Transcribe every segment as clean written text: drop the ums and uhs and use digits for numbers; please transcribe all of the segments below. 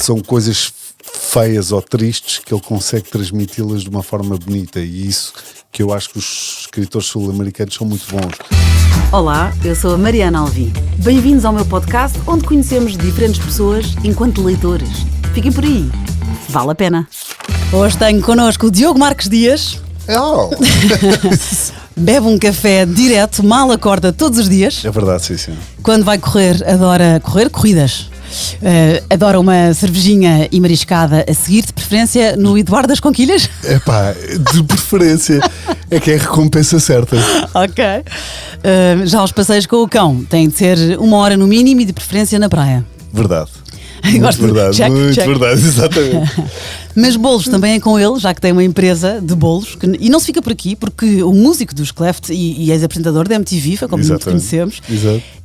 são coisas feias ou tristes que ele consegue transmiti-las de uma forma bonita, e isso que eu acho que os escritores sul-americanos são muito bons. Olá, eu sou a Mariana Alvim. Bem-vindos ao meu podcast, onde conhecemos diferentes pessoas enquanto leitores. Fiquem por aí, vale a pena. Hoje tenho connosco o Diogo Marques Dias. Oh. Bebe um café direto, mal acorda todos os dias. É verdade, sim, sim. Quando vai correr, adora correr, corridas. Adora uma cervejinha e mariscada a seguir, de preferência no Eduardo das Conquilhas. Epá, de preferência, é que é a recompensa certa. Ok. Já os passeios com o cão têm de ser 1 hora no mínimo e de preferência na praia. Verdade. Muito verdade, check, muito check. verdade, exatamente. Mas bolos também é com ele, já que tem uma empresa de bolos. E não se fica por aqui, porque o músico dos Cleft e ex-apresentador da MTV, foi como nos conhecemos,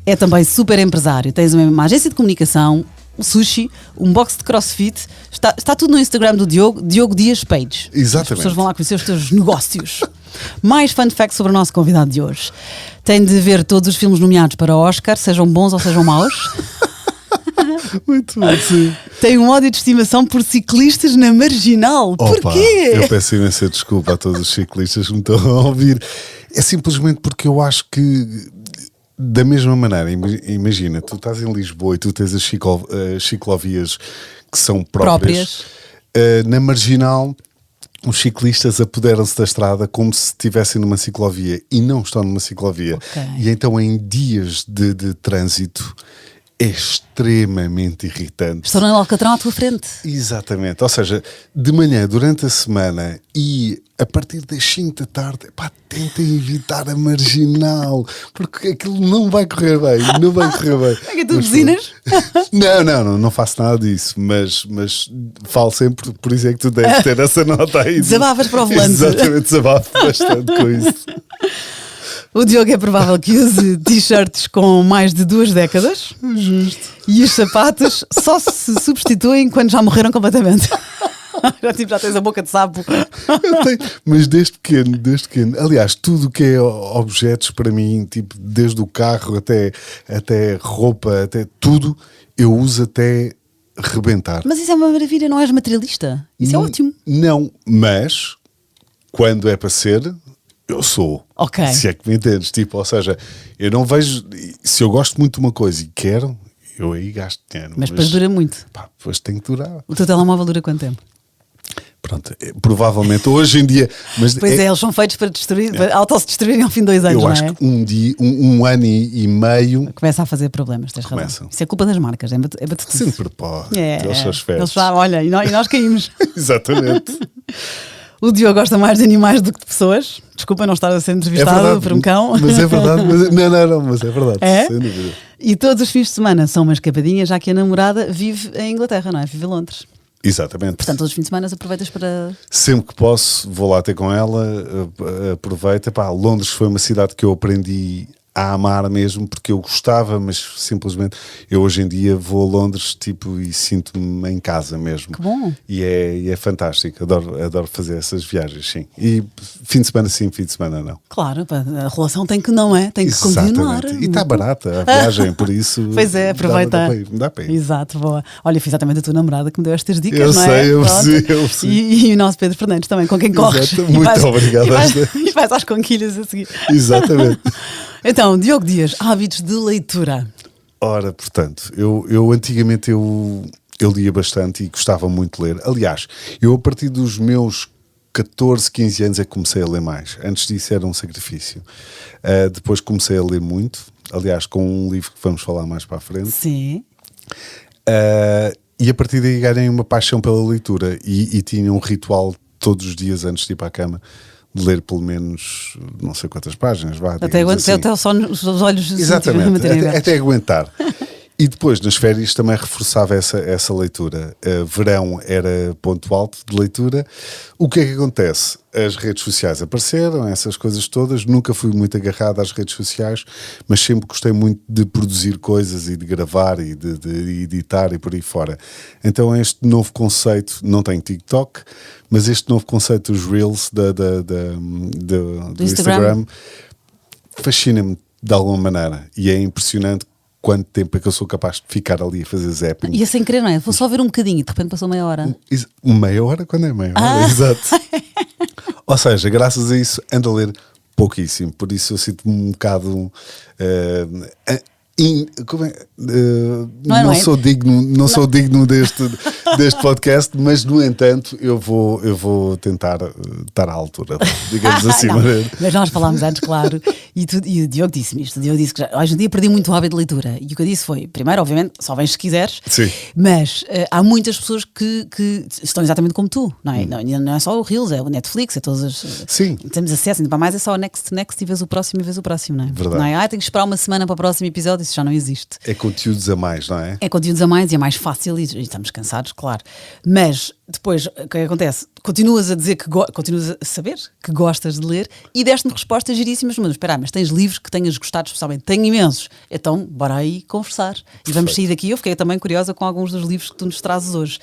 é também super empresário. Tens uma agência de comunicação, um sushi, um box de crossfit. Está tudo no Instagram do Diogo, Diogo Dias Page. Exatamente. As pessoas vão lá conhecer os teus negócios. Mais fun facts sobre o nosso convidado de hoje. Tem de ver todos os filmes nomeados para o Oscar, sejam bons ou sejam maus. Muito bom, sim. Tem um ódio de estimação por ciclistas na Marginal. Porquê? Eu peço imensa desculpa a todos os ciclistas que me estão a ouvir. É simplesmente porque eu acho que, da mesma maneira, imagina, tu estás em Lisboa e tu tens as ciclovias que são próprias. Na Marginal, os ciclistas apoderam-se da estrada como se estivessem numa ciclovia e não estão numa ciclovia. Okay. E então, em dias de trânsito, é extremamente irritante. Estão no Alcatrão à tua frente. Exatamente, ou seja, de manhã, durante a semana e a partir das 5 da tarde, pá, tentem evitar a Marginal, porque aquilo não vai correr bem, não vai correr bem. É que tu buzinas? Não faço nada disso, mas falo sempre, por isso é que tu deves ter essa nota aí. Desabafas para o volante. Exatamente, desabafo bastante com isso. O Diogo é provável que use t-shirts com mais de 2 décadas. Justo. E os sapatos só se substituem quando já morreram completamente. Já tens a boca de sapo. Eu tenho, mas desde pequeno. Aliás, tudo o que é objetos para mim, tipo, desde o carro até roupa, até tudo, eu uso até rebentar. Mas isso é uma maravilha, não és materialista? Isso é ótimo. Não, mas quando é para ser, eu sou. Ok. Se é que me entendes. Tipo, ou seja, eu não vejo. Se eu gosto muito de uma coisa e quero, eu aí gasto dinheiro. Mas depois dura muito. Pá, depois tem que durar. O teu telemóvel dura quanto tempo? Pronto, provavelmente hoje em dia. Mas pois é, eles são feitos para destruir, para auto-se-destruírem ao fim de 2 anos. Eu acho que um ano e meio. Começa a fazer problemas, tens razão. Isso é culpa das marcas, é batuta. Sempre pode. Eles são espertos. Eles falam, olha, e nós caímos. Exatamente. O Diogo gosta mais de animais do que de pessoas. Desculpa não estar a ser entrevistado por um cão. Mas é verdade. Mas é verdade. É? Sem dúvida. E todos os fins de semana são uma escapadinha, já que a namorada vive em Inglaterra, não é? Vive em Londres. Exatamente. Portanto, todos os fins de semana aproveitas para... Sempre que posso, vou lá ter com ela, aproveita. Pá, Londres foi uma cidade que eu aprendi a amar mesmo, porque eu gostava, mas simplesmente eu hoje em dia vou a Londres tipo, e sinto-me em casa mesmo. Que bom! E é fantástico, adoro fazer essas viagens, sim. E fim de semana sim, fim de semana não. Claro, a relação tem que, não é? Tem que continuar. E está barata a viagem, por isso... Pois é, aproveita. Dá para ir. Exato, boa. Olha, fiz exatamente a tua namorada que me deu estas dicas, eu não sei, é? Eu percebi. E o nosso Pedro Fernandes também, com quem corres. Muito obrigado. E vais às conquilhas a seguir. Exatamente. Então, Diogo Dias, hábitos de leitura. Ora, portanto, eu antigamente eu lia bastante e gostava muito de ler. Aliás, eu a partir dos meus 14, 15 anos é que comecei a ler mais. Antes disso era um sacrifício. Depois comecei a ler muito. Aliás, com um livro que vamos falar mais para a frente. Sim. E a partir daí ganhei uma paixão pela leitura e tinha um ritual todos os dias antes de ir para a cama de ler pelo menos não sei quantas páginas. Até só os olhos. Exatamente, até aguentar. E depois, nas férias, também reforçava essa leitura. Verão era ponto alto de leitura. O que é que acontece? As redes sociais apareceram, essas coisas todas. Nunca fui muito agarrado às redes sociais, mas sempre gostei muito de produzir coisas e de gravar e de editar e por aí fora. Então este novo conceito, não tenho TikTok, mas este novo conceito dos Reels do Instagram fascina-me de alguma maneira. E é impressionante quanto tempo é que eu sou capaz de ficar ali a fazer zapping. E sem querer, não é? Vou só ver um bocadinho e de repente passou meia hora. Meia hora quando é meia hora, exato. Ou seja, graças a isso ando a ler pouquíssimo, por isso eu sinto-me um bocado não sou digno deste podcast, mas no entanto eu vou tentar estar à altura, digamos assim. Mas nós falámos antes, claro, e o Diogo disse-me isto. O Diogo disse que hoje em dia perdi muito o hábito de leitura, e o que eu disse foi, primeiro, obviamente, só vens se quiseres. Sim. Mas há muitas pessoas que estão exatamente como tu, não é? Não é só o Reels, é o Netflix, é todas as... Sim. Temos acesso, ainda para mais é só next e vês o próximo, não é? Verdade. Não é? Tenho que esperar uma semana para o próximo episódio, isso já não existe. É conteúdos a mais, não é? É conteúdos a mais e é mais fácil e estamos cansados, claro. Mas depois, o que é que acontece? Continuas a dizer continuas a saber que gostas de ler e deste-me respostas giríssimas, mas espera, mas tens livros que tenhas gostado especialmente? Tenho imensos. Então, bora aí conversar. E vamos sair daqui. Eu fiquei também curiosa com alguns dos livros que tu nos trazes hoje.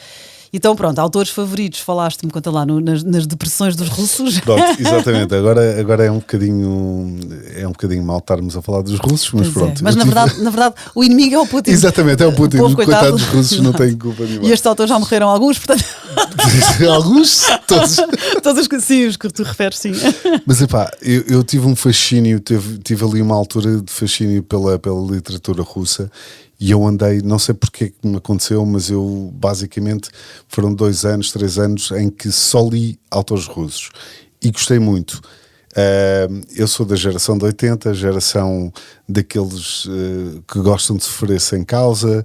Então pronto, autores favoritos, falaste-me, conta lá, nas depressões dos russos. Pronto, exatamente, agora é um bocadinho mal estarmos a falar dos russos, mas pronto. Mas na verdade o inimigo é o Putin. Exatamente, é o Putin, coitado dos russos, não tem culpa nenhuma. E estes autores já morreram alguns, portanto... Alguns? Todos? Todos os que tu referes, sim. Mas epá, eu tive um fascínio, tive ali uma altura de fascínio pela literatura russa. E eu andei, não sei porque que me aconteceu, mas eu basicamente foram 2 anos, 3 anos em que só li autores russos e gostei muito. Eu sou da geração de 80, geração daqueles que gostam de sofrer sem causa,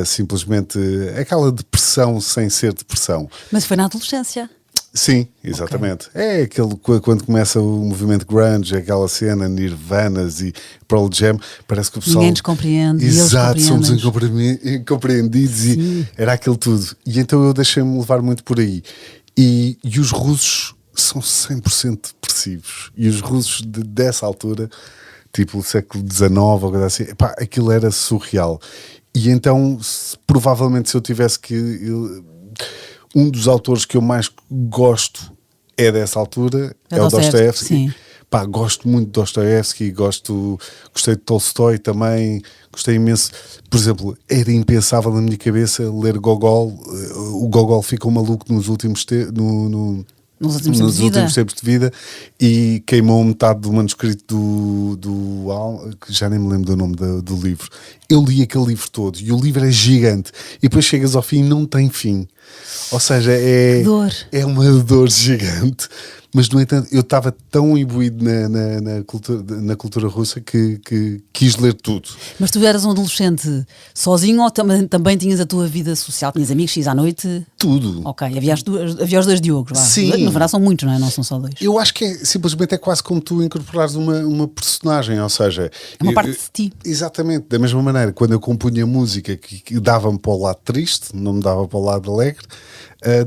simplesmente aquela depressão sem ser depressão. Mas foi na adolescência. Sim, exatamente. Okay. É aquele quando começa o movimento grunge, aquela cena, Nirvanas e Pearl Jam, parece que o pessoal... Ninguém nos compreende. Exato, somos incompreendidos e era aquilo tudo. E então eu deixei-me levar muito por aí. E os russos são 100% depressivos. E os russos dessa altura, tipo século XIX ou coisa assim, epá, aquilo era surreal. E então, provavelmente se eu tivesse que... Um dos autores que eu mais gosto é dessa altura, é o Dostoiévski. Pá, gosto muito de Dostoiévski, gostei de Tolstói também, gostei imenso. Por exemplo, era impensável na minha cabeça ler Gogol. O Gogol ficou maluco nos últimos tempos de vida e queimou metade do manuscrito que já nem me lembro do nome do livro. Eu li aquele livro todo e o livro é gigante e depois chegas ao fim e não tem fim. Ou seja, é uma dor gigante. Mas, no entanto, eu estava tão imbuído na cultura russa que quis ler tudo. Mas tu eras um adolescente sozinho ou também tinhas a tua vida social? Tinhas amigos, X à noite? Tudo. Ok, havia os 2 Diogos. Vá. Sim. Na verdade são muitos, não é? Não são só 2. Eu acho que simplesmente é quase como tu incorporares uma personagem, ou seja... Uma parte de ti. Exatamente, da mesma maneira, quando eu compunha música que dava-me para o lado triste, não me dava para o lado alegre,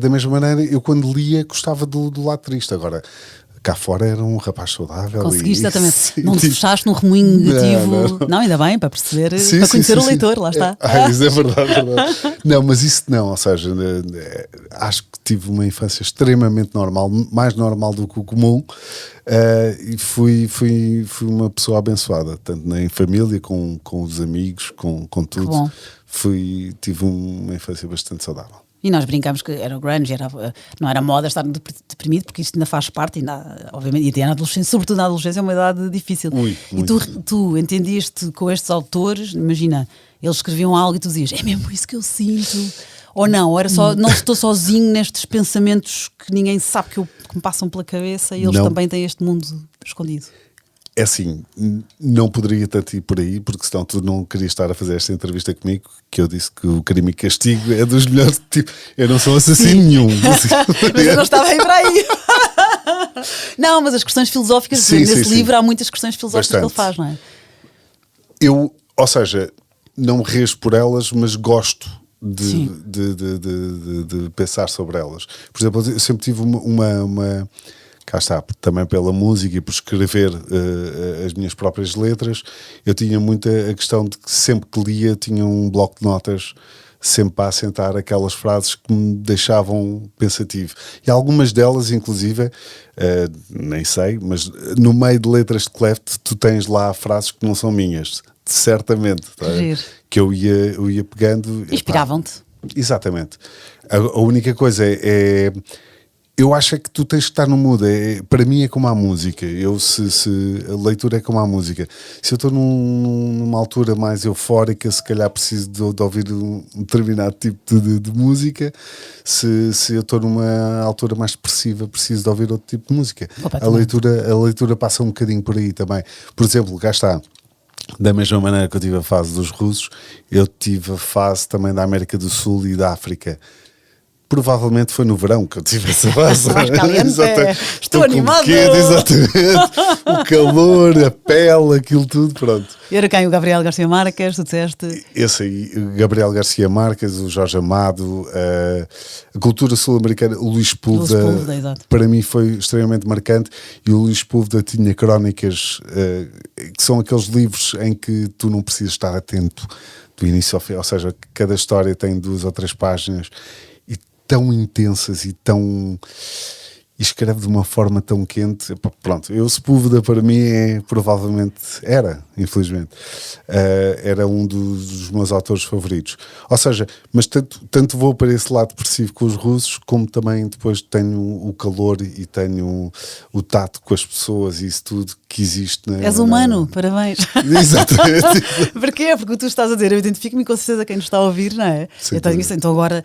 da mesma maneira, eu quando lia gostava do lado triste. Agora, cá fora era um rapaz saudável. Conseguiste exatamente. Não te fechaste num remoinho negativo. Não, ainda bem, para perceber, para conhecer o leitor, lá está. Isso é verdade. Não, mas isso não, ou seja, acho que tive uma infância extremamente normal, mais normal do que o comum, e fui uma pessoa abençoada, tanto em família, com os amigos, com tudo. Tive uma infância bastante saudável. E nós brincamos que era o grunge, não era moda estar deprimido, porque isto ainda faz parte, obviamente, e até na adolescência, sobretudo na adolescência, é uma idade difícil. E tu entendias-te com estes autores, imagina, eles escreviam algo e tu dizias, é mesmo isso que eu sinto? Ou não? Ou era só, não estou sozinho nestes pensamentos que ninguém sabe que me passam pela cabeça e eles também têm este mundo escondido? É assim, não poderia tanto ir por aí, porque senão tu não querias estar a fazer esta entrevista comigo, que eu disse que o Crime e Castigo é dos melhores, tipo, eu não sou assassino nenhum. Mas eu não estava aí para aí. Não, mas as questões filosóficas, nesse livro há muitas questões filosóficas que ele faz, não é? Ou seja, não me rejo por elas, mas gosto de pensar sobre elas. Por exemplo, eu sempre tive uma cá está, também pela música e por escrever as minhas próprias letras, eu tinha muito a questão de que sempre que lia tinha um bloco de notas sempre para assentar aquelas frases que me deixavam pensativo. E algumas delas, inclusive, nem sei, mas no meio de letras de Cleft tu tens lá frases que não são minhas, de certamente, tá? Que eu ia pegando. Inspiravam-te. Exatamente. A única coisa é eu acho é que tu tens que estar no mood. Para mim é como a música. A leitura é como a música. Se eu estou numa altura mais eufórica, se calhar preciso de ouvir um determinado tipo de música. Se eu estou numa altura mais depressiva, preciso de ouvir outro tipo de música. A leitura passa um bocadinho por aí também. Por exemplo, cá está. Da mesma maneira que eu tive a fase dos russos, eu tive a fase também da América do Sul e da África. Provavelmente foi no verão que eu tive essa fase. Estou animado. Exatamente. O calor, a pele, aquilo tudo, pronto. E era quem? O Gabriel Garcia Marques, tu disseste? Esse aí, o Gabriel Garcia Marques, o Jorge Amado, a cultura sul-americana, o Luís Púlveda, para mim foi extremamente marcante. E o Luís Púlveda tinha crónicas, que são aqueles livros em que tu não precisas estar atento do início ao fim, ou seja, cada história tem 2 ou 3 páginas tão intensas e escreve de uma forma tão quente. Pronto, eu Sepúlveda para mim infelizmente, era um dos meus autores favoritos. Ou seja, mas tanto vou para esse lado depressivo com os russos, como também depois tenho o calor e tenho o tato com as pessoas e isso tudo que existe. És humano, parabéns. Exatamente. Porquê? Porque tu estás a dizer, eu identifico-me com certeza quem nos está a ouvir, não é? Sim, eu tenho isso, então agora,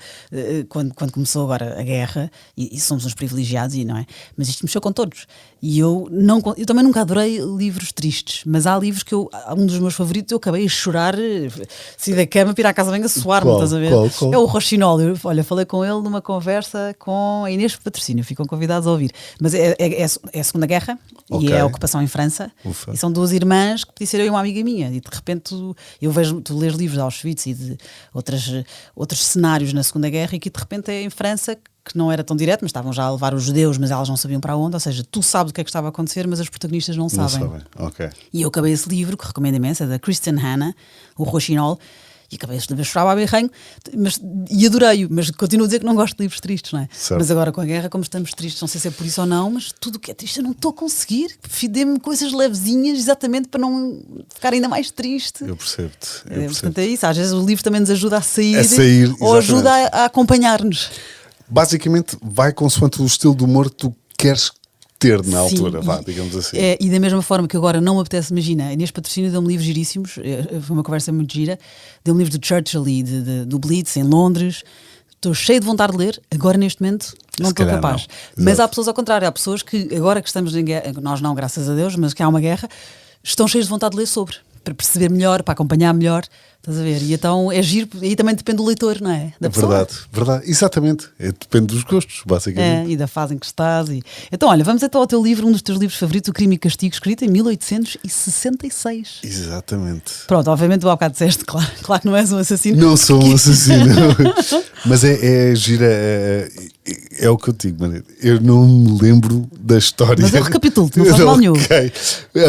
quando começou agora a guerra, e somos uns privilegiados, não é? Mas isto mexeu com todos. E eu também nunca adorei livros tristes, mas há livros que um dos meus favoritos, eu acabei a chorar, saí da cama, para ir à casa bem a suar-me, estás a ver? Qual? É o Rochinol. Olha, falei com ele numa conversa com a Inês Patrocínio, ficam convidados a ouvir. Mas é a Segunda Guerra, e é a ocupação em França. Ufa. E são 2 irmãs que podia ser eu e uma amiga minha. E de repente tu lês livros de Auschwitz e de outros cenários na Segunda Guerra, e que de repente é em França, que não era tão direto, mas estavam já a levar os judeus, mas elas não sabiam para onde. Ou seja, tu sabes o que é que estava a acontecer, mas as protagonistas não sabem. Okay. E eu acabei esse livro, que recomendo imenso, é da Kristen Hanna, o Rochinol, e acabei de chorar a berranho, e adorei-o, mas continuo a dizer que não gosto de livros tristes, não é? Certo. Mas agora com a guerra, como estamos tristes, não sei se é por isso ou não, mas tudo o que é triste eu não estou a conseguir. Dê-me coisas levezinhas, exatamente para não ficar ainda mais triste. Eu percebo-te. Portanto é isso, às vezes o livro também nos ajuda a sair ou exatamente. ajuda a acompanhar-nos. Basicamente vai consoante o estilo de humor que tu queres ter na altura, digamos assim. E da mesma forma que agora não me apetece, imagina, Inês Patrocínio deu-me livros giríssimos, foi uma conversa muito gira, deu-me livros do Churchill e do Blitz em Londres. Estou cheio de vontade de ler, agora neste momento não estou capaz. Mas há pessoas ao contrário, há pessoas que agora que estamos em guerra, nós não, graças a Deus, mas que há uma guerra, estão cheios de vontade de ler sobre, para perceber melhor, para acompanhar melhor. Estás a ver? E então é giro, e também depende do leitor, não é? Da pessoa. Verdade, exatamente. Depende dos gostos, basicamente. E da fase em que estás. Então, olha, vamos então ao teu livro, um dos teus livros favoritos, O Crime e Castigo, escrito em 1866. Exatamente. Pronto, obviamente tu há bocado disseste, claro que não és um assassino. Não sou um assassino. Mas é gira, é o que eu digo, mano. Eu não me lembro da história. Mas eu recapitulo-te, não faz mal nenhum. Okay.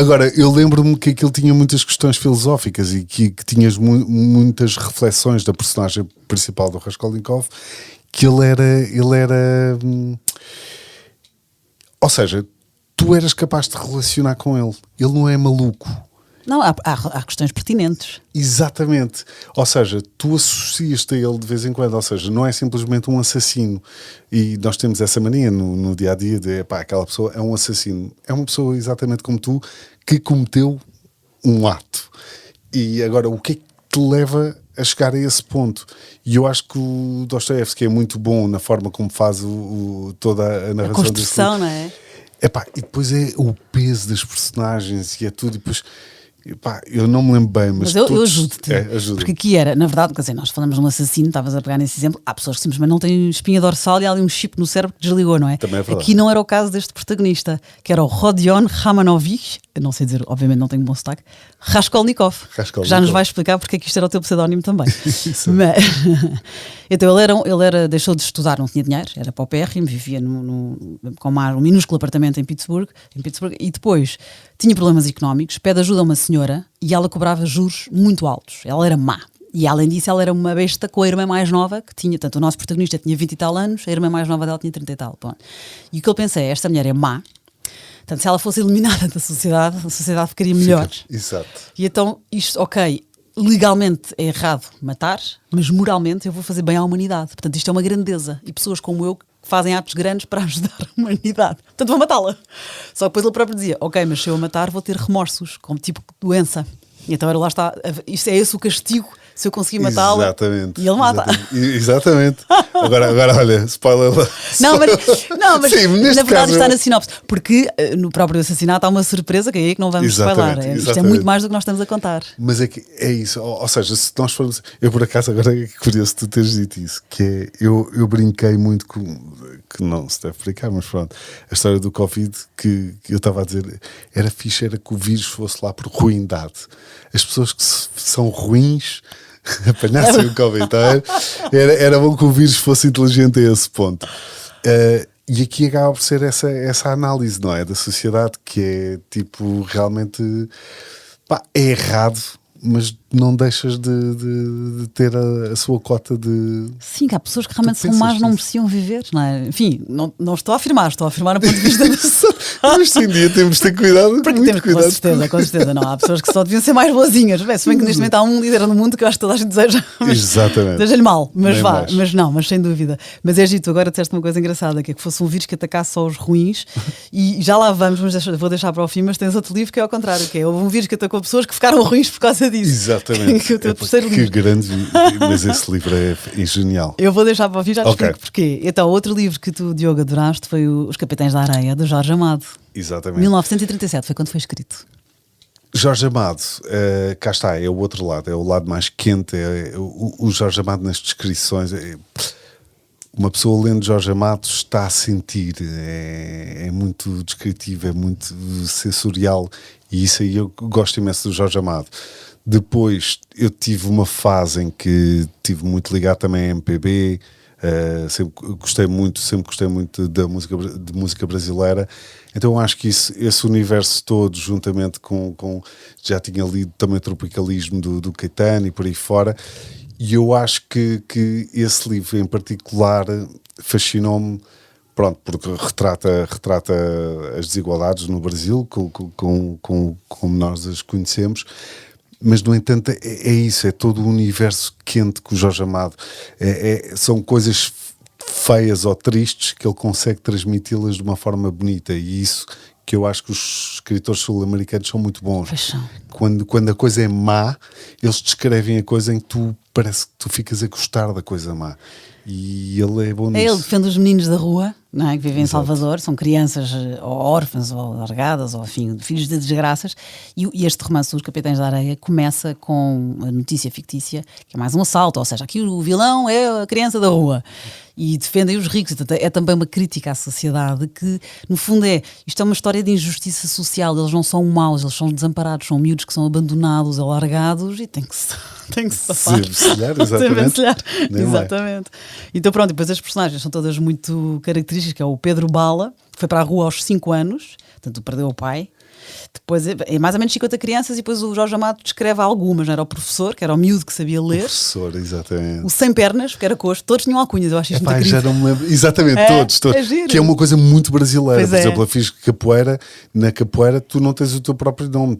Agora, eu lembro-me que aquilo tinha muitas questões filosóficas e que tinhas muitas reflexões da personagem principal do Raskolnikov, que ele era ou seja, tu eras capaz de relacionar com ele. Ele não é maluco. Não, há questões pertinentes. Exatamente. Ou seja, tu associas-te a ele de vez em quando. Ou seja, não é simplesmente um assassino. E nós temos essa mania no dia-a-dia de, aquela pessoa é um assassino. É uma pessoa exatamente como tu que cometeu um ato. E agora, o que é que te leva a chegar a esse ponto? E eu acho que o Dostoiévski é muito bom na forma como faz toda a narração. A construção, não é? E depois é o peso das personagens e é tudo. E depois... eu não me lembro bem, mas eu ajudo-te. Ajuda. Porque aqui era, na verdade, quer dizer, nós falamos de um assassino, estavas a pegar nesse exemplo, há pessoas que simplesmente não têm espinha dorsal e há ali um chip no cérebro que desligou, não é? Também é verdade. Aqui não era o caso deste protagonista, que era o Rodion Ramanovich, eu não sei dizer, obviamente não tenho bom sotaque, Raskolnikov. Que já nos vai explicar porque é que isto era o teu pseudónimo também. Mas, então ele deixou de estudar, não tinha dinheiro, era paupérrimo, vivia com um minúsculo apartamento em Pittsburgh, e depois tinha problemas económicos, pede ajuda a uma senhora e ela cobrava juros muito altos. Ela era má. E além disso, ela era uma besta com a irmã mais nova, que tinha, tanto o nosso protagonista tinha 20 e tal anos, a irmã mais nova dela tinha 30 e tal. Bom. E o que ele pensa é, esta mulher é má, Portanto, se ela fosse eliminada da sociedade, a sociedade ficaria melhor. Exato. E então, isto, ok, legalmente é errado matar, mas moralmente eu vou fazer bem à humanidade. Portanto, isto é uma grandeza. E pessoas como eu que fazem atos grandes para ajudar a humanidade. Portanto, vou matá-la. Só que depois ele próprio dizia, ok, mas se eu a matar vou ter remorsos, como tipo de doença. E então lá está, isto é esse o castigo, se eu conseguir matá-la. Exatamente. E ele mata. Exatamente. Agora olha, spoiler. Não, mas sim, na verdade caso, está na sinopse, porque no próprio assassinato há uma surpresa que é aí que não vamos spoiler. Isto é muito mais do que nós estamos a contar. Mas é que é isso, ou seja, se nós formos. Eu por acaso agora é curioso tu teres dito isso, que é, eu brinquei muito com, que não se deve brincar, mas pronto, a história do Covid que eu estava a dizer, era fixe, era que o vírus fosse lá por ruindade. As pessoas que são ruins apanhassem o Covid, era bom que o vírus fosse inteligente a esse ponto. E aqui acaba por ser essa análise, não é? Da sociedade, que é tipo, realmente pá, é errado, mas não deixas de ter a sua cota de... Sim, que há pessoas que realmente são más, não mereciam viver, não é? Enfim, não estou a afirmar, estou a afirmar no ponto de vista da pessoa. Mas sim, dia temos de ter cuidado. Porque temos, cuidado. Com certeza, não. Há pessoas que só deviam ser mais boazinhas. Se bem que neste momento há um líder no mundo que eu acho que toda a gente deseja. Exatamente. Deseja-lhe mal, mas nem vá, mais. mas sem dúvida. Mas é gito, agora disseste uma coisa engraçada, que é que fosse um vírus que atacasse só os ruins, e já lá vamos, mas vou deixar para o fim, mas tens outro livro que é ao contrário, que é houve um vírus que atacou pessoas que ficaram ruins por causa disso. Exatamente. Que é o teu terceiro livro. Que grande, mas esse livro é genial. Eu vou deixar para o fim, já te explico porquê. Então, outro livro que tu, Diogo, adoraste foi Os Capitães da Areia, do Jorge Amado. Exatamente. 1937 foi quando foi escrito. Jorge Amado, cá está, é o outro lado, é o lado mais quente. O Jorge Amado nas descrições. Uma pessoa lendo Jorge Amado está a sentir, é muito descritivo, é muito sensorial, e isso aí eu gosto imenso do Jorge Amado. Depois eu tive uma fase em que estive muito ligado também a MPB, sempre gostei muito da música brasileira, então acho que esse universo todo, juntamente com já tinha lido também o Tropicalismo do Caetano e por aí fora, e eu acho que esse livro em particular fascinou-me, pronto, porque retrata as desigualdades no Brasil como nós as conhecemos. Mas, no entanto, é isso, é todo o universo quente que o Jorge Amado são coisas feias ou tristes que ele consegue transmiti-las de uma forma bonita, e isso que eu acho que os escritores sul-americanos são muito bons. Quando a coisa é má, eles descrevem a coisa em que tu parece que tu ficas a gostar da coisa má, e ele é bom nisso. Ele defende os meninos da rua, não é? Que vivem em Salvador, são crianças ou órfãs ou largadas, ou enfim, filhos de desgraças, e este romance Os Capitães da Areia começa com a notícia fictícia, que é mais um assalto, ou seja, aqui o vilão é a criança da rua, e defendem os ricos. É também uma crítica à sociedade que, no fundo, isto é uma história de injustiça social. Eles não são maus, eles são desamparados, são miúdos que são abandonados, alargados, e tem que se safar. Exatamente. Então pronto, depois as personagens são todas muito características, que é o Pedro Bala, que foi para a rua aos 5 anos, portanto perdeu o pai. Depois é mais ou menos 50 crianças, e depois o Jorge Amado descreve algumas, não era o professor, que era o miúdo que sabia ler. O professor, exatamente. O sem pernas, porque era coxo, todos tinham alcunhas, eu acho isto muito já não me lembro. Exatamente, todos. É que é uma coisa muito brasileira. Por exemplo, eu fiz capoeira, na capoeira tu não tens o teu próprio nome.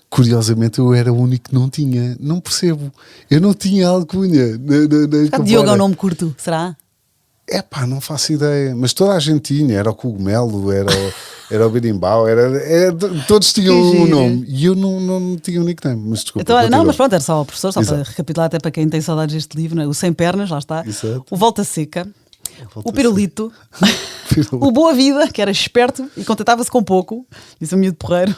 Curiosamente eu era o único que não tinha, não percebo. Eu não tinha alcunha. Diogo é um nome curto, será? Não faço ideia, mas toda a gente tinha, era o cogumelo, era o berimbau, todos tinham um nome, e eu não tinha um nickname, mas desculpa. Então, não, mas pronto, era só o professor, só para recapitular, até para quem tem saudades deste livro, né? O Sem Pernas, lá está. Exato. O Volta Seca, o Pirulito, o Boa Vida, que era esperto e contentava-se com pouco, isso é um miúdo porreiro.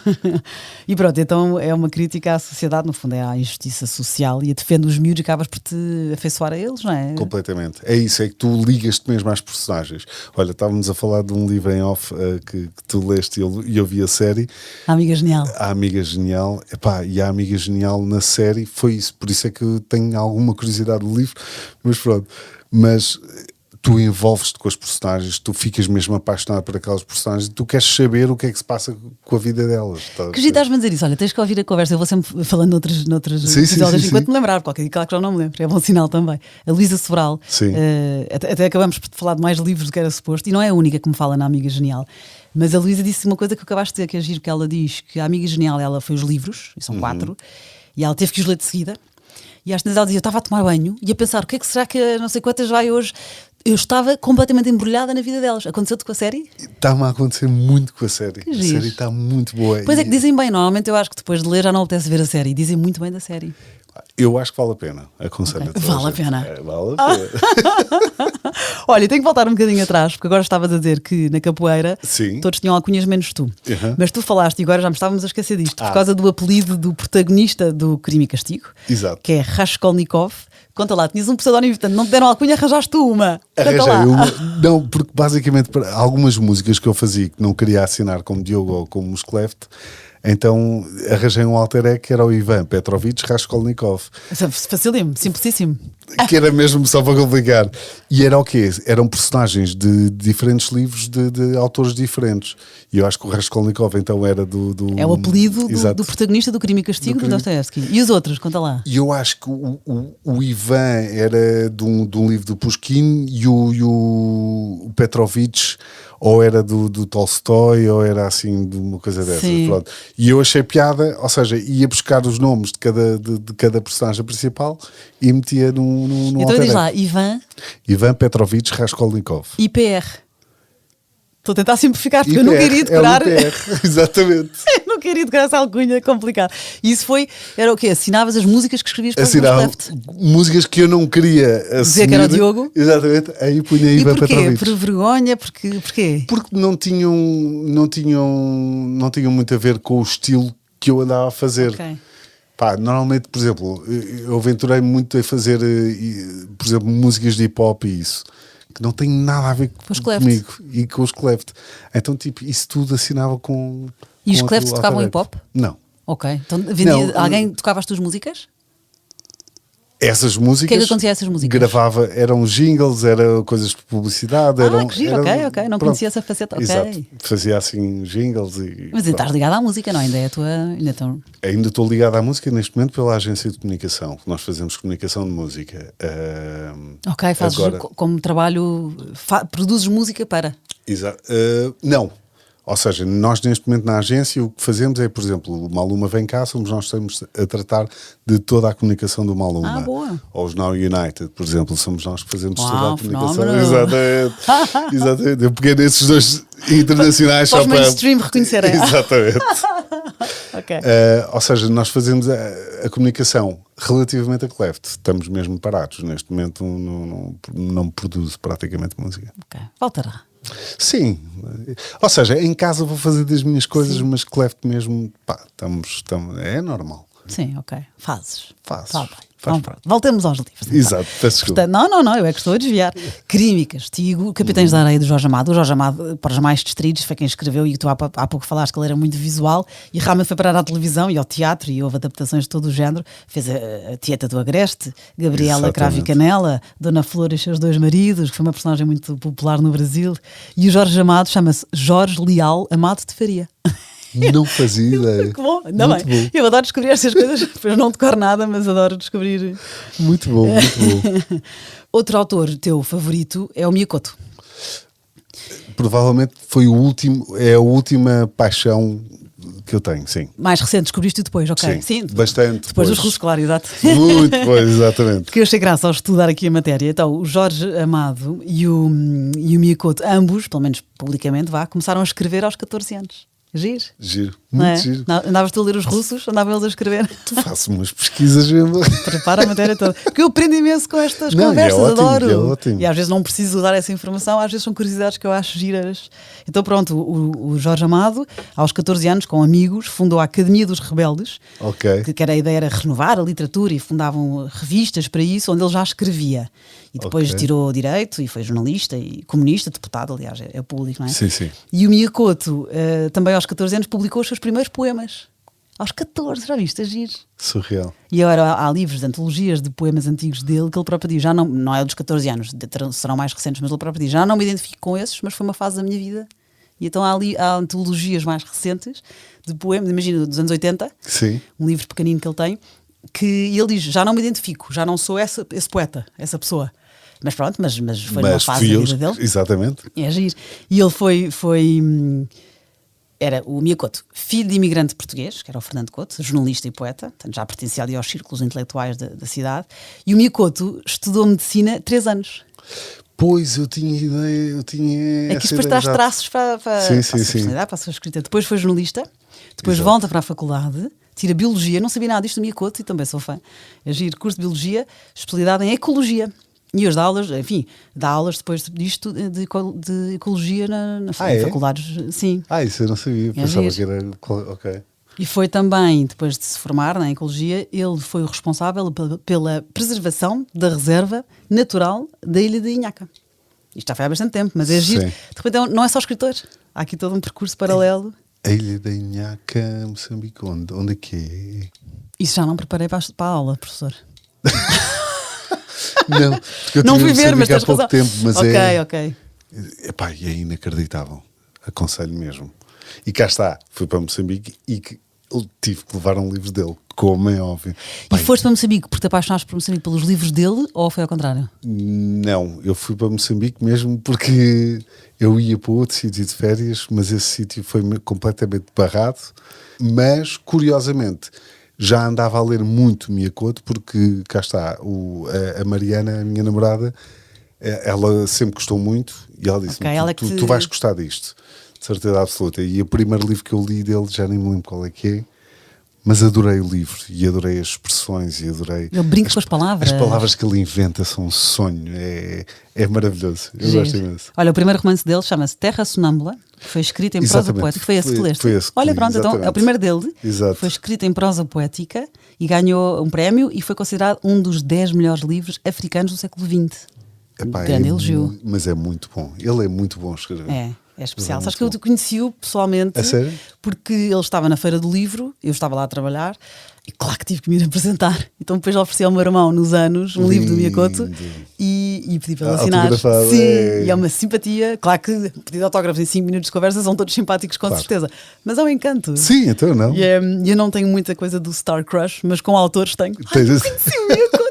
E pronto, então é uma crítica à sociedade, no fundo é à injustiça social, e a defende os miúdos e acabas por te afeiçoar a eles, não é? Completamente, é isso, é que tu ligas-te mesmo às personagens. Olha, estávamos a falar de um livro em off que tu leste e eu vi a série. A Amiga Genial. A Amiga Genial, e a Amiga Genial na série foi isso, por isso é que eu tenho alguma curiosidade do livro, mas pronto, tu envolves-te com as personagens, tu ficas mesmo apaixonado por aquelas personagens, tu queres saber o que é que se passa com a vida delas. Que giro estás-me a dizer isso, olha, tens que ouvir a conversa, eu vou sempre falando noutros episódios, enquanto me lembrar, porque claro que já não me lembro, é bom sinal também. A Luísa Sobral, até acabamos por falar de mais livros do que era suposto, e não é a única que me fala na Amiga Genial, Mas a Luísa disse uma coisa que eu acabaste de dizer, que é giro, que ela diz que a amiga genial, ela foi os livros, e são 4, e ela teve que os ler de seguida. E às vezes ela dizia, eu estava a tomar banho e a pensar, o que é que será que a não sei quantas vai hoje? Eu estava completamente embrulhada na vida delas. Aconteceu-te com a série? Está-me a acontecer muito com a série. A série está muito boa. Pois é que dizem bem, normalmente eu acho que depois de ler já não apetece ver a série. Dizem muito bem da série. Eu acho que vale a pena. Aconselho Okay. Vale a pena. Vale a pena. Olha, tenho que voltar um bocadinho atrás, porque agora estavas a dizer que na capoeira Sim. todos tinham alcunhas menos tu. Mas tu falaste, e agora já me estávamos a esquecer disto, por causa do apelido do protagonista do Crime e Castigo, Exato. que é Raskolnikov. Conta lá, tinhas um pseudónimo, portanto não te deram alcunha, arranjaste tu uma. Arranjei uma. Não, porque basicamente para algumas músicas que eu fazia que não queria assinar como Diogo ou como os Cleft, então arranjei um alter ego que era o Ivan Petrovich Raskolnikov. Facílimo, simplicíssimo. Que era mesmo só para complicar. E era o quê? Eram personagens de diferentes livros de autores diferentes. E eu acho que o Raskolnikov então era do é o apelido do protagonista do Crime e Castigo, do Dostoevsky. E os outros? Conta lá. E eu acho que o Ivan era de um livro do Pushkin e o Petrovich ou era do Tolstói ou era assim de uma coisa dessas. Pronto. E eu achei piada, ou seja, ia buscar os nomes de cada personagem principal e metia no então diz lá, Ivan Petrovich Raskolnikov. IPR. Estou a tentar simplificar, porque IPR, eu não queria decorar. Exatamente. Eu não queria decorar essa alcunha complicada. E isso era o quê? Assinavas as músicas que escrevias para os Cleft? Músicas que eu não queria assumir. Dizer que era o Diogo? Exatamente. Aí punha Ivan Petrovich. Por vergonha? Porquê? Porque não tinham muito a ver com o estilo que eu andava a fazer. Ok. Pá, normalmente, por exemplo, eu aventurei muito a fazer, por exemplo, músicas de hip-hop e isso, que não tem nada a ver comigo e com os Cleft. Então, tipo, isso tudo assinava com... E os Cleft tocavam hip-hop? Não. Ok. Então, alguém tocava as tuas músicas? Essas músicas... O que é que acontecia a essas músicas? Gravava, eram jingles, eram coisas de publicidade. Que giro, ok. Não conhecia essa faceta. Exato. Fazia assim jingles e... Mas estás ligado à música, não? Ainda é a tua... Ainda estou ligado à música neste momento pela agência de comunicação. Nós fazemos comunicação de música. Ok, fazes agora... como trabalho... Produzes música para... Exato. Não. Ou seja, nós neste momento na agência o que fazemos é, por exemplo, o Maluma vem cá, nós estamos a tratar de toda a comunicação do Maluma. Boa. Ou os Now United, por exemplo, somos nós que fazemos toda a comunicação. Fenómeno. Exatamente. Eu peguei nesses dois internacionais só para mainstream reconhecerem. Exatamente. Okay. Ou seja, nós fazemos a comunicação relativamente a Cleft. Estamos mesmo parados. Neste momento não produzo praticamente música. Ok. Voltará. Sim, ou seja, em casa vou fazer das minhas coisas, mas Cleft mesmo, pá, estamos, é normal. Sim, ok. Fazes. Voltemos aos livros. Então. Exato, peço desculpa. Não, eu é que estou a desviar. Crime e Castigo, Capitães da Areia do Jorge Amado. O Jorge Amado, para os mais distritos, foi quem escreveu, e tu há pouco falaste que ele era muito visual e realmente foi parar à televisão e ao teatro e houve adaptações de todo o género. Fez a Tieta do Agreste, Gabriela Cravo e Canela, Dona Flor e os seus 2 maridos, que foi uma personagem muito popular no Brasil. E o Jorge Amado chama-se Jorge Leal Amado de Faria. Não fazia ideia. Que bom, ainda bem. Bom. Eu adoro descobrir estas coisas, depois não decoro nada, mas adoro descobrir. Muito bom, muito bom. Outro autor teu favorito é o Miyakoto. Provavelmente foi a última paixão que eu tenho, sim. Mais recente, descobriste depois, ok? Sim, bastante. Depois dos russos, claro, exato. Muito depois, exatamente. Porque eu achei graça ao estudar aqui a matéria. Então, o Jorge Amado e o Miyakoto, ambos, pelo menos publicamente, começaram a escrever aos 14 anos. Giro, muito giro. Andavas tu a ler os russos, andavam eles a escrever. Tu faço umas pesquisas mesmo. Prepara a matéria toda. Porque eu aprendo imenso com estas conversas, adoro. É ótimo. E às vezes não preciso dar essa informação, às vezes são curiosidades que eu acho giras. Então pronto, o Jorge Amado, aos 14 anos, com amigos, fundou a Academia dos Rebeldes, que a ideia era renovar a literatura e fundavam revistas para isso, onde ele já escrevia. E depois tirou direito e foi jornalista e comunista, deputado, aliás, é público, não é? Sim, sim. E o Miyakoto, também aos 14 anos, publicou os seus primeiros poemas. Aos 14, já viste? Giro. Surreal. E agora há livros de antologias de poemas antigos dele que ele próprio diz, já não é dos 14 anos, serão mais recentes, mas ele próprio diz, já não me identifico com esses, mas foi uma fase da minha vida. E então há antologias mais recentes de poemas, imagina, dos anos 80, sim. Um livro pequenino que ele tem, que ele diz, já não me identifico, já não sou esse poeta, essa pessoa. Mas pronto, mas foi numa fase da vida dele. Exatamente. É giro. E ele era o Mia Couto, filho de imigrante português, que era o Fernando Couto, jornalista e poeta, portanto já pertencia ali aos círculos intelectuais da cidade. E o Mia Couto estudou medicina 3 anos. Pois, eu tinha ideia, eu tinha. É que isto depois traz traços para a sua personalidade, para a sua escrita. Depois foi jornalista, depois volta para a faculdade, tira Biologia, não sabia nada disto do Mia Couto e também sou fã. É giro, curso de Biologia, especialidade em Ecologia. E hoje dá aulas, enfim, dá aulas depois disto de Ecologia nas faculdades. Sim. Isso eu não sabia, pensava que era. Ok. E foi também, depois de se formar na Ecologia, ele foi o responsável pela preservação da reserva natural da ilha de Inhaca. Isto já foi há bastante tempo, mas é giro. De repente não é só escritor, há aqui todo um percurso paralelo. A ilha da Inhaca, Moçambique, onde é que é? Isso já não preparei para a aula, professor. Não, porque eu não fui ver, mas tens razão. Tempo, mas ok. Epá, é inacreditável. Aconselho mesmo. E cá está, fui para Moçambique e tive que levar um livro dele, como é óbvio. E foste para Moçambique porque te apaixonaste por Moçambique pelos livros dele ou foi ao contrário? Não, eu fui para Moçambique mesmo porque eu ia para outro sítio de férias, mas esse sítio foi completamente barrado. Mas, curiosamente, já andava a ler muito Mia Couto, porque cá está, a Mariana, a minha namorada, ela sempre gostou muito e ela disse-me, tu vais gostar disto, de certeza absoluta. E o primeiro livro que eu li dele, já nem me lembro qual é que é, mas adorei o livro e adorei as expressões e adorei... Eu brinco com as palavras. As palavras que ele inventa são um sonho, é maravilhoso, eu gosto imenso. Olha, o primeiro romance dele chama-se Terra Sonâmbula, foi escrito em prosa poética, foi esse que leste. Olha, pronto, então é o primeiro dele. Exato. Foi escrito em prosa poética e ganhou um prémio e foi considerado um dos 10 melhores livros africanos do século XX. Grande elogio. Mas é muito bom, ele é muito bom a escrever. É especial. Sabes que eu conheci-o pessoalmente. A sério? Porque ele estava na Feira do Livro, eu estava lá a trabalhar e claro que tive que me ir apresentar. Então depois ofereci ao meu irmão nos anos um livro do Mia Couto e pedi para ele assinar. Sim, e é uma simpatia. Claro que pedir autógrafos em 5 minutos de conversa são todos simpáticos, com certeza. Mas é um encanto. Sim, então não. E eu não tenho muita coisa do Star Crush, mas com autores tenho. Conheci o Mia Couto.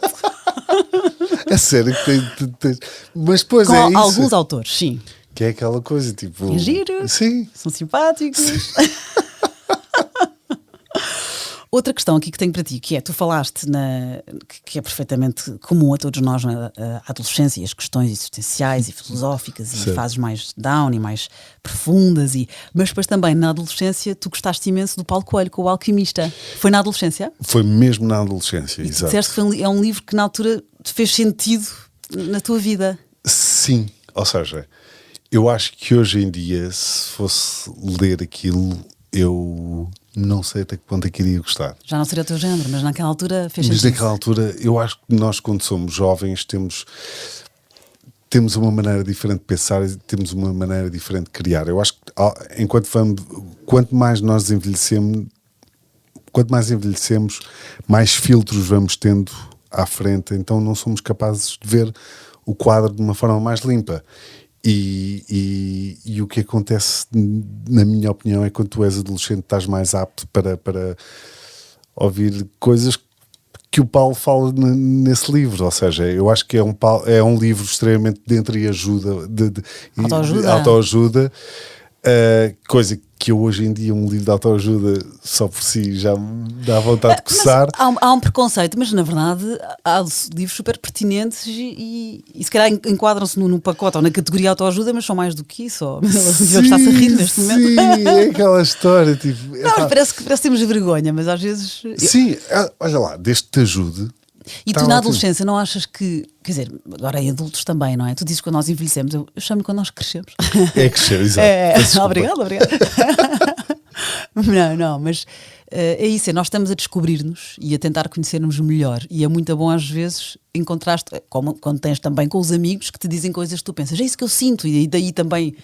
É sério que tens. Mas depois com alguns autores, sim. Que é aquela coisa tipo. É giro, sim. São simpáticos. Sim. Outra questão aqui que tenho para ti, que é, tu falaste que é perfeitamente comum a todos nós na adolescência, as questões existenciais e filosóficas e fases mais down e mais profundas, mas depois também na adolescência tu gostaste imenso do Paulo Coelho com O Alquimista. Foi na adolescência? Foi mesmo na adolescência, e exato. Disseste que é um livro que na altura te fez sentido na tua vida. Sim, ou seja, eu acho que hoje em dia, se fosse ler aquilo, eu não sei até que ponto é que iria gostar. Já não seria o teu género, mas naquela altura fez sentido. Mas naquela altura, eu acho que nós, quando somos jovens, temos uma maneira diferente de pensar e temos uma maneira diferente de criar. Eu acho que quanto mais nós envelhecemos, mais filtros vamos tendo à frente, então não somos capazes de ver o quadro de uma forma mais limpa. E o que acontece, na minha opinião, é que quando tu és adolescente estás mais apto para ouvir coisas que o Paulo fala nesse livro. Ou seja, eu acho que é um livro extremamente de entreajuda, de autoajuda, coisa que hoje em dia, um livro de autoajuda só por si já me dá vontade de coçar. Há um preconceito, mas na verdade há livros super pertinentes e se calhar enquadram-se no pacote ou na categoria autoajuda, mas são mais do que isso. Ele está-se a rir neste momento. Sim, é aquela história. Tipo, não, parece que temos vergonha, mas às vezes... Sim, olha lá, desde que te ajude. E tu na adolescência não achas que, quer dizer, agora em adultos também, não é? Tu dizes que quando nós envelhecemos, eu chamo-lhe quando nós crescemos. É crescer, exato. Obrigada. Não, mas é isso, nós estamos a descobrir-nos e a tentar conhecer-nos melhor e é muito bom às vezes encontrar-te, como quando tens também com os amigos que te dizem coisas que tu pensas, é isso que eu sinto, e daí também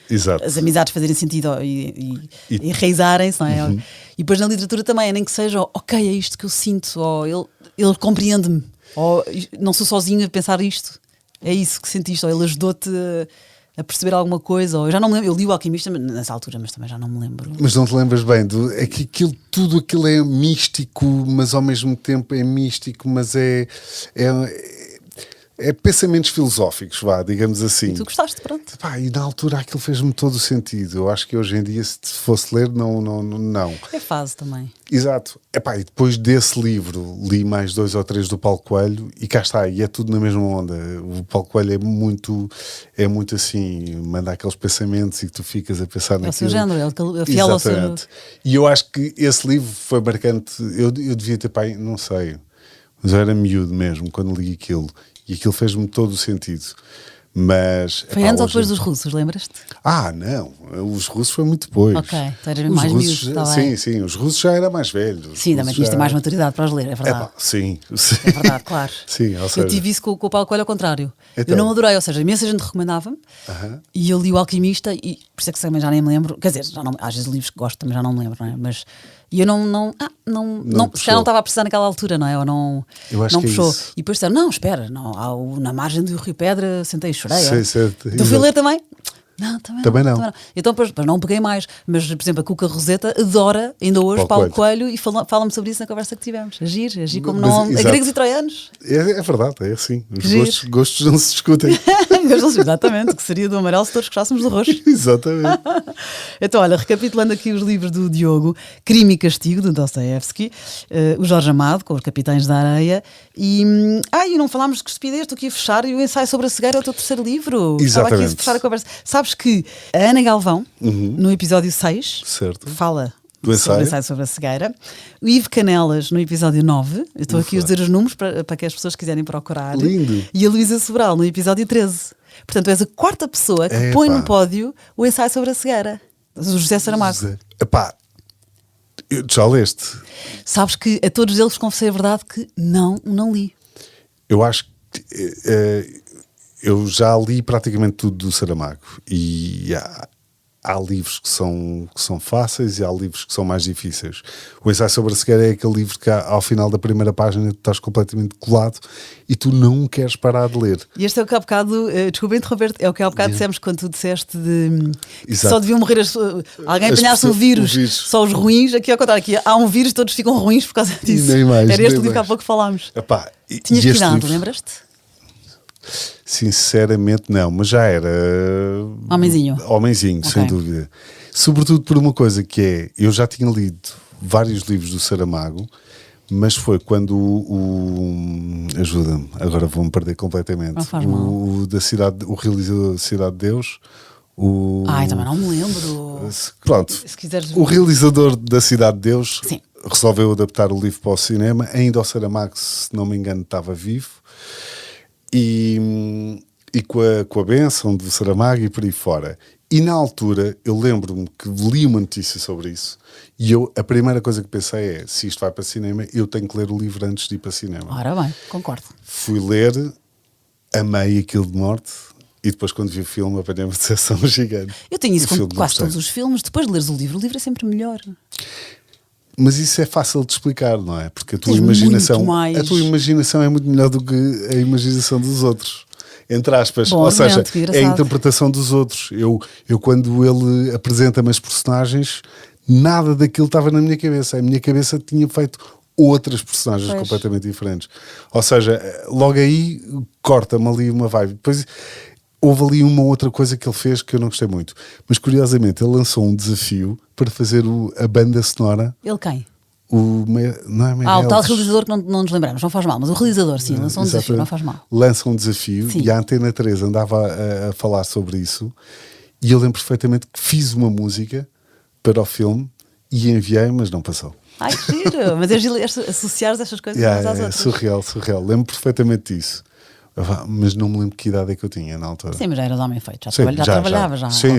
as amizades fazerem sentido e enraizarem-se, não é? Uhum. E depois na literatura também, nem que seja, ok, é isto que eu sinto, ou ele compreende-me, ou não sou sozinho a pensar isto, é isso que sentiste, ou ele ajudou-te a perceber alguma coisa, ou eu já não me lembro, eu li O Alquimista nessa altura, mas também já não me lembro. Mas não te lembras bem, é que tudo aquilo é místico, mas ao mesmo tempo é místico, mas pensamentos filosóficos, vá, digamos assim. E tu gostaste, pronto. Epá, e na altura aquilo fez-me todo o sentido. Eu acho que hoje em dia, se fosse ler, não. É fase também. Exato. Epá, e depois desse livro li mais 2 ou 3 do Paulo Coelho e cá está, e é tudo na mesma onda. O Paulo Coelho é muito assim, manda aqueles pensamentos e que tu ficas a pensar naquilo. É o seu género, é fiel ao seu... E eu acho que esse livro foi marcante. Eu devia ter, pai, não sei, mas eu era miúdo mesmo quando li aquilo. E aquilo fez-me todo o sentido. Mas, foi antes ou depois dos russos, lembras-te? Não, os russos foi muito depois. Ok, tu eras mais miúdo, sim, os russos já era mais velho. Sim, também tinhas mais maturidade para os ler, é verdade. Sim. É verdade, claro. Sim, ou seja... Eu tive isso com o Paulo Coelho ao contrário. Então... Eu não adorei, ou seja, imensa gente recomendava-me e eu li O Alquimista e por isso é que também já nem me lembro, quer dizer, às vezes livros que gosto também já não me lembro, não é? Mas e eu não já não estava a precisar naquela altura, não é? Ou não puxou. E depois disseram, não, espera, na margem do Rio Pedra sentei e chorei. Certo. Tu fui ler também? Não, também não. Então, depois não peguei mais. Mas, por exemplo, a Cuca Roseta adora, ainda hoje, Paulo Coelho e fala-me sobre isso na conversa que tivemos. Agir como não. Gregos e troianos. É verdade, é assim. Os gostos não se discutem. Exatamente, que seria do amarelo se todos gostássemos do roxo. Exatamente. Então, olha, recapitulando aqui os livros do Diogo: Crime e Castigo, de Dostoiévski, o Jorge Amado, com os Capitães da Areia, e não falámos de que estupidez, estou aqui a fechar, e o Ensaio sobre a Cegueira é o teu terceiro livro. Exatamente. Estava aqui a fechar a conversa. Sabes que a Ana Galvão, no episódio 6, fala sobre o Ensaio sobre a Cegueira. O Ivo Canelas, no episódio 9, eu estou aqui a dizer os números para que as pessoas quiserem procurar. Lindo. E a Luísa Sobral, no episódio 13. Portanto, és a quarta pessoa que põe no pódio o Ensaio sobre a Cegueira. O José Saramago. Epá, já leste? Sabes que a todos eles confessei a verdade que não li. Eu acho que... eu já li praticamente tudo do Saramago e há livros que são fáceis e há livros que são mais difíceis. O Ensaio sobre a Cegueira é aquele livro que ao final da primeira página tu estás completamente colado e tu não queres parar de ler. E este é o que há bocado, desculpa interromper, é o que há bocado dissemos quando tu disseste que só deviam morrer alguém apanhasse um vírus, só os ruins, aqui ao contrário, aqui há um vírus, todos ficam ruins por causa disso. Era este livro que há pouco falámos. Epá, tinhas que idade, lembras-te? Sinceramente não, mas já era homenzinho, sem dúvida. Sobretudo por uma coisa que é, eu já tinha lido vários livros do Saramago, mas foi quando ajuda-me, agora vou-me perder completamente, o realizador da Cidade de Deus, também não me lembro. Pronto, se quiseres... o realizador da Cidade de Deus Sim. resolveu adaptar o livro para o cinema, ainda o Saramago, se não me engano, estava vivo. E com a bênção do Saramago e por aí fora. E na altura eu lembro-me que li uma notícia sobre isso e a primeira coisa que pensei é, se isto vai para cinema, eu tenho que ler o livro antes de ir para cinema. Ora bem, concordo. Fui ler, amei aquilo de morte e depois quando vi o filme apanhei uma decepção gigante. Eu tenho isso com quase todos os filmes, depois de leres o livro é sempre melhor. Mas isso é fácil de explicar, não é? Porque a tua imaginação é muito melhor do que a imaginação dos outros. Entre aspas. Ou seja, é a interpretação dos outros. Eu quando ele apresenta-me as personagens, nada daquilo estava na minha cabeça. A minha cabeça tinha feito outras personagens completamente diferentes. Ou seja, logo aí corta-me ali uma vibe. Depois houve ali uma outra coisa que ele fez que eu não gostei muito. Mas curiosamente ele lançou um desafio para fazer a banda sonora. Ele quem? Não é o tal realizador que não nos lembramos, não faz mal, mas o realizador sim, lançou um desafio, não faz mal. Lança um desafio e a Antena 3 andava a falar sobre isso e eu lembro perfeitamente que fiz uma música para o filme e enviei, mas não passou. Ai, que giro! Mas é giro associar estas coisas umas às outras. Surreal. Lembro perfeitamente disso. Mas não me lembro que idade é que eu tinha na altura. Sim, mas já eras homem feito, já trabalhava. Sim.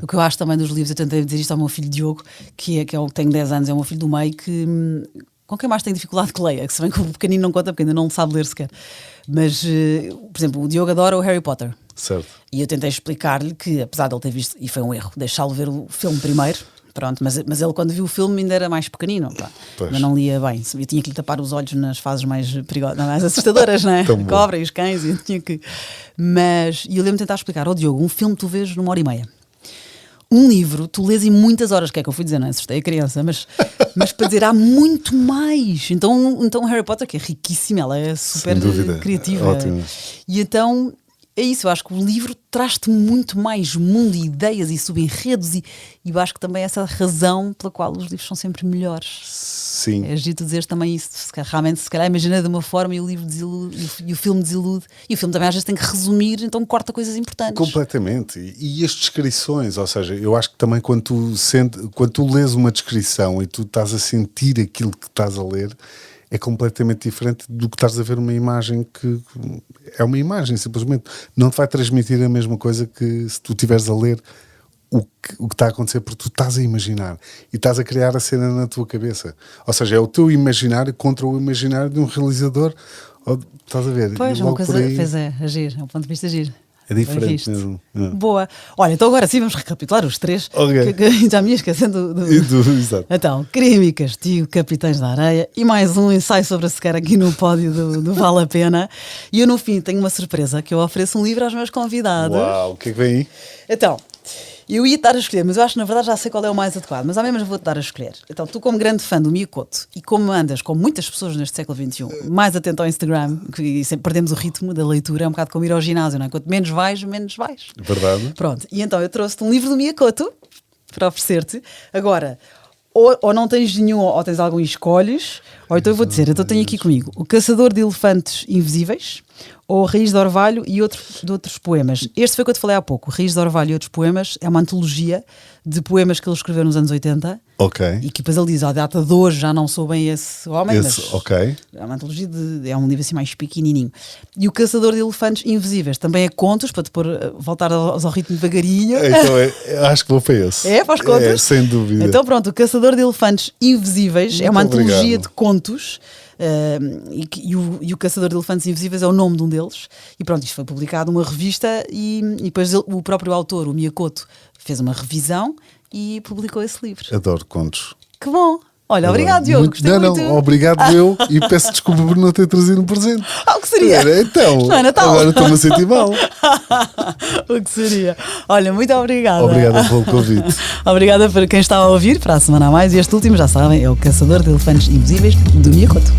O que eu acho também dos livros, eu tentei dizer isto ao meu filho Diogo, que é o que tem 10 anos, é o meu filho do meio, com quem mais tenho dificuldade que leia, que se bem que o pequenino não conta, porque ainda não sabe ler sequer. Mas, por exemplo, o Diogo adora o Harry Potter. Certo. E eu tentei explicar-lhe que, apesar de ele ter visto, e foi um erro, deixá-lo ver o filme primeiro. Pronto, mas ele quando viu o filme ainda era mais pequenino, ainda não lia bem. Eu tinha que lhe tapar os olhos nas fases mais perigosas, mais assustadoras, não é? A cobra e os cães, e eu lembro de tentar explicar ao Diogo, um filme tu vês numa hora e meia. um livro, tu lês em muitas horas, que é que eu fui dizer, não assustei a criança, mas para dizer, há muito mais. Então Harry Potter, que é riquíssima, ela é super criativa. Ótimo. E então é isso, eu acho que o livro traz-te muito mais mundo e ideias e subenredos e eu acho que também é essa razão pela qual os livros são sempre melhores. Sim. É giro tu dizeres também isso, realmente se calhar imagina de uma forma e o livro desilude e o filme desilude e o filme também às vezes tem que resumir, então corta coisas importantes. Completamente. E as descrições, ou seja, eu acho que também quando tu lês uma descrição e tu estás a sentir aquilo que estás a ler, é completamente diferente do que estás a ver uma imagem que é uma imagem, simplesmente. Não te vai transmitir a mesma coisa que se tu estiveres a ler o que está a acontecer, porque tu estás a imaginar e estás a criar a cena na tua cabeça. Ou seja, é o teu imaginário contra o imaginário de um realizador. Estás a ver? Pois, uma coisa, pois é, agir, é um ponto de vista agir. É diferente mesmo. Boa. Olha, então agora sim vamos recapitular os três. Okay. Que já me ia esquecendo Exato. Então, Crime e Castigo, Capitães da Areia e mais um ensaio sobre a sequer aqui no pódio do Vale a Pena. E eu no fim tenho uma surpresa, que eu ofereço um livro aos meus convidados. Uau, o que é que vem aí? Então, eu ia dar a escolher, mas eu acho que na verdade já sei qual é o mais adequado, mas ao menos vou-te dar a escolher. Então, tu como grande fã do Miyakoto e como andas com muitas pessoas neste século XXI, mais atento ao Instagram, que sempre perdemos o ritmo da leitura, é um bocado como ir ao ginásio, não é? Quanto menos vais, menos vais. Verdade. Pronto, e então eu trouxe-te um livro do Miyakoto para oferecer-te. Agora, ou não tens nenhum, ou tens algum e escolhes, ou então eu vou dizer, então tenho aqui comigo O Caçador de Elefantes Invisíveis, ou Raiz de Orvalho e de outros poemas. Este foi o que eu te falei há pouco. Raiz de Orvalho e outros poemas é uma antologia de poemas que ele escreveu nos anos 80. Ok. E que depois ele diz, a data de hoje já não sou bem esse homem, mas ok. É uma antologia é um livro assim mais pequenininho. E O Caçador de Elefantes Invisíveis também é contos, para te voltar ao ritmo devagarinho. Então acho que vou para esse. É, para os contos? É, sem dúvida. Então pronto, O Caçador de Elefantes Invisíveis Muito é uma antologia obrigado. de contos. E o Caçador de Elefantes Invisíveis é o nome de um deles. E pronto, isto foi publicado numa revista e depois o próprio autor, o Miyakoto, fez uma revisão e publicou esse livro. Adoro contos. Que bom! Olha, obrigado, Diogo. Gostei muito. Não, obrigado eu e peço desculpa por não ter trazido um presente. O que seria? Então, não é Natal. Agora estou-me a sentir mal. O que seria? Olha, muito obrigada. Obrigada pelo convite. Obrigada por quem está a ouvir. Para a semana a mais. E este último, já sabem, é O Caçador de Elefantes Invisíveis do Miyakoto.